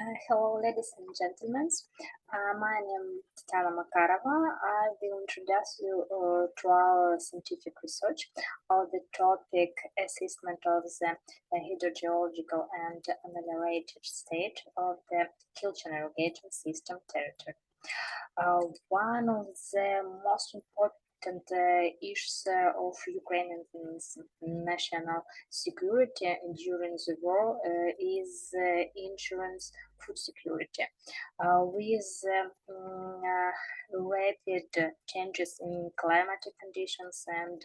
Hello, ladies and gentlemen. My name is Tetiana Makarova. I will introduce you to our scientific research on the topic assessment of the hydrogeological and ameliorative state of the Kilchen irrigation system territory. One of the most important issues of Ukraine's national security during the war is insurance food security. With rapid changes in climatic conditions and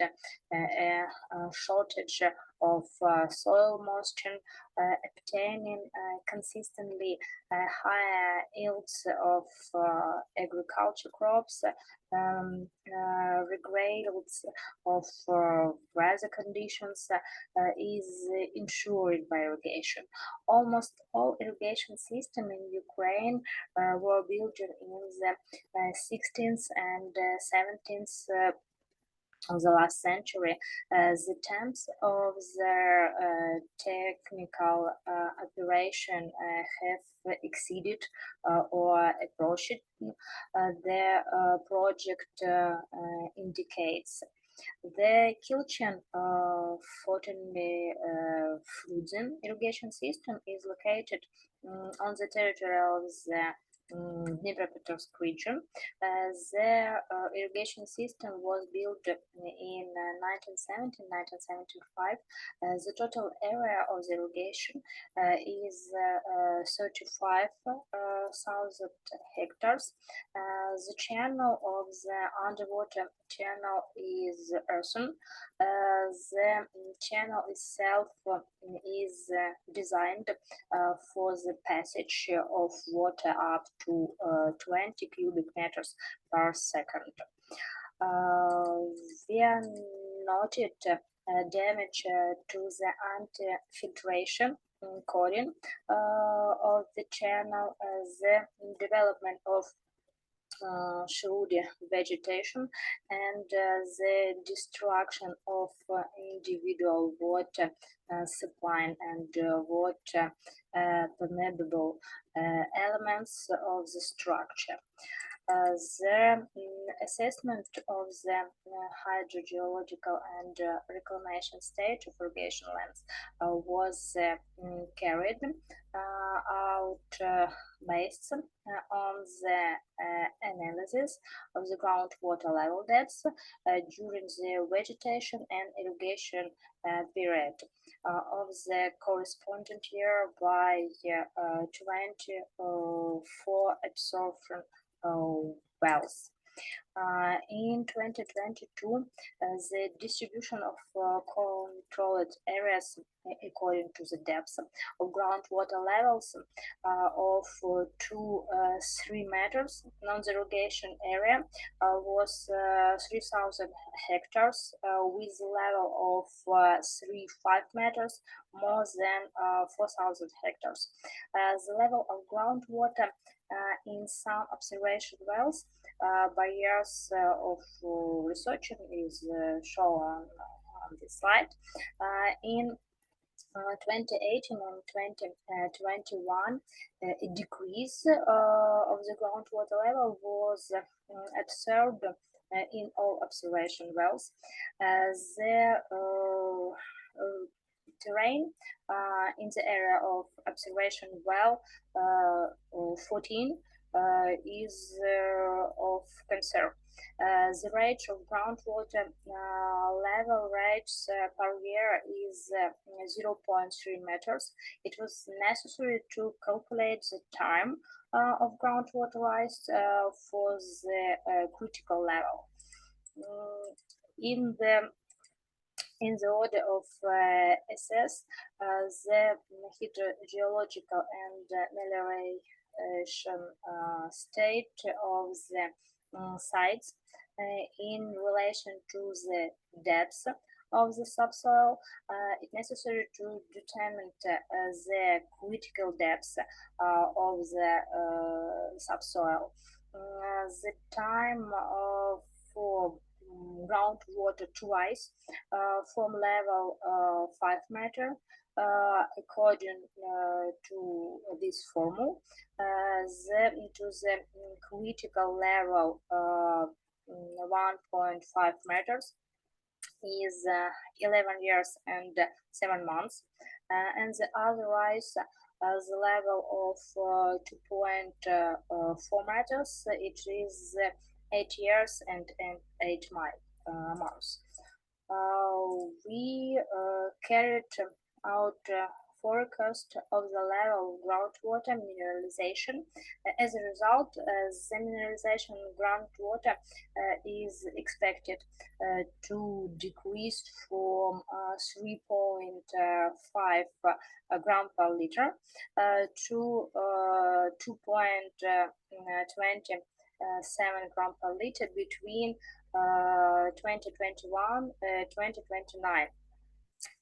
a shortage of soil moisture, obtaining consistently higher yields of agriculture crops, regardless of weather conditions, is ensured by irrigation. Almost all irrigation systems in Ukraine were built in the 16th and 17th of the last century. The terms of their technical operation have exceeded or approached the project indicates. The Kilchen 14 Fluiden irrigation system is located on the territory of the Dnipropetrovsk region. The irrigation system was built in 1970-1975. The total area of the irrigation is 35,000 hectares. The channel of the underwater channel is earthen. The channel itself is designed for the passage of water up to 20 cubic meters per second. We are noted damage to the anti-filtration coating of the channel, the development of shady vegetation, and the destruction of individual water supply and water permeable elements of the structure. The assessment of the hydrogeological and reclamation state of irrigation lands was carried out based on the analysis of the groundwater level depths during the vegetation and irrigation period of the corresponding year by 24 absorption wells. In 2022, the distribution of controlled areas according to the depth of groundwater levels of 2-3 meters on the irrigation area was 3,000 hectares with a level of 3-5 meters more than 4,000 hectares. The level of groundwater in some observation wells by years of research is shown on this slide. In 2018 and 2021, a decrease of the groundwater level was observed in all observation wells. The terrain in the area of observation well 14 is of concern. The rate of groundwater level rates per year is 0.3 meters. It was necessary to calculate the time of groundwater rise for the critical level. In the order of SS, the hydrogeological and amelioration state of the sites in relation to the depth of the subsoil, it's necessary to determine the critical depth of the subsoil. The time for groundwater to rise from level 5 meter according to this formula, to the critical level 1.5 meters is 11 years and 7 months, and the otherwise the level of 2.4 meters, it is 8 years and 8 months. We carried out forecast of the level of groundwater mineralization. As a result, the mineralization groundwater is expected to decrease from 3.5 gram per liter to 2.27 gram per liter between 2021-2029.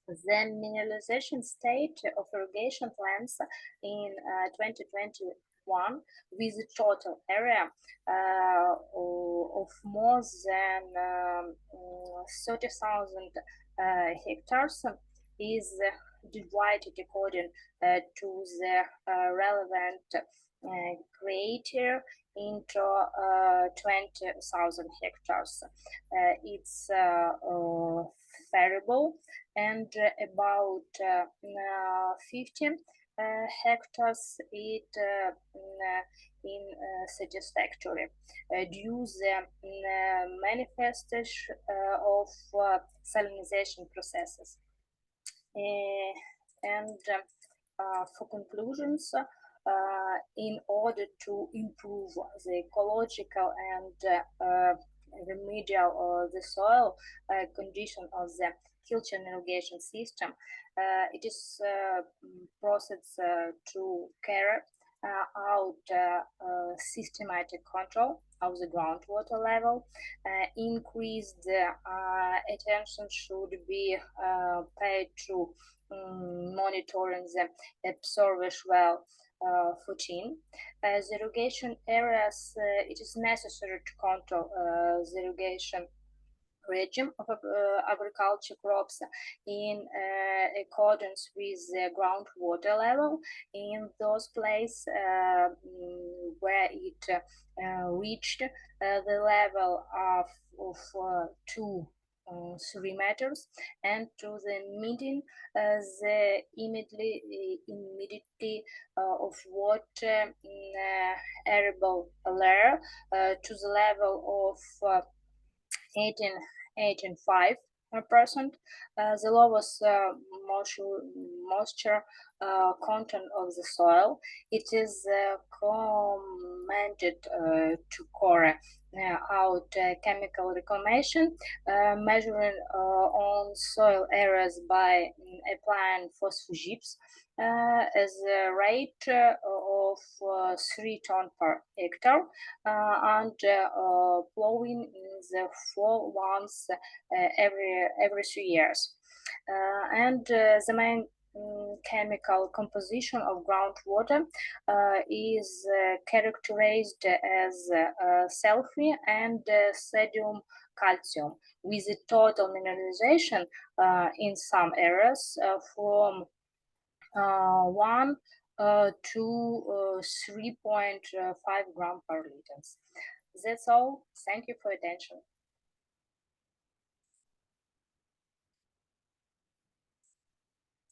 The mineralization state of irrigation plants in 2021, with a total area of more than 30,000 hectares, is divided according to the relevant greater into 20,000 hectares. It's variable, and about 50 hectares it satisfactory due the manifestation of salinization processes. And for conclusions, in order to improve the ecological and remedial the soil condition of the Kilchen irrigation system, it is processed to carry out systematic control of the groundwater level. Increased attention should be paid to monitoring the absorption well footing. The irrigation areas, it is necessary to control the irrigation regime of agriculture crops in accordance with the groundwater level in those places where it reached the level of 2-3 meters, and to the meeting the immediately of water arable layer to the level of 18.5%. The lowest moisture content of the soil. It is recommended to carry out chemical reclamation, measuring on soil areas by applying phosphogyps as a rate of 3 tons per hectare, and plowing in the fall once every 3 years. And the main chemical composition of groundwater is characterized as sulfur and sodium calcium, with a total mineralization in some areas from 1 to 3.5 gram per liter. That's all. Thank you for attention.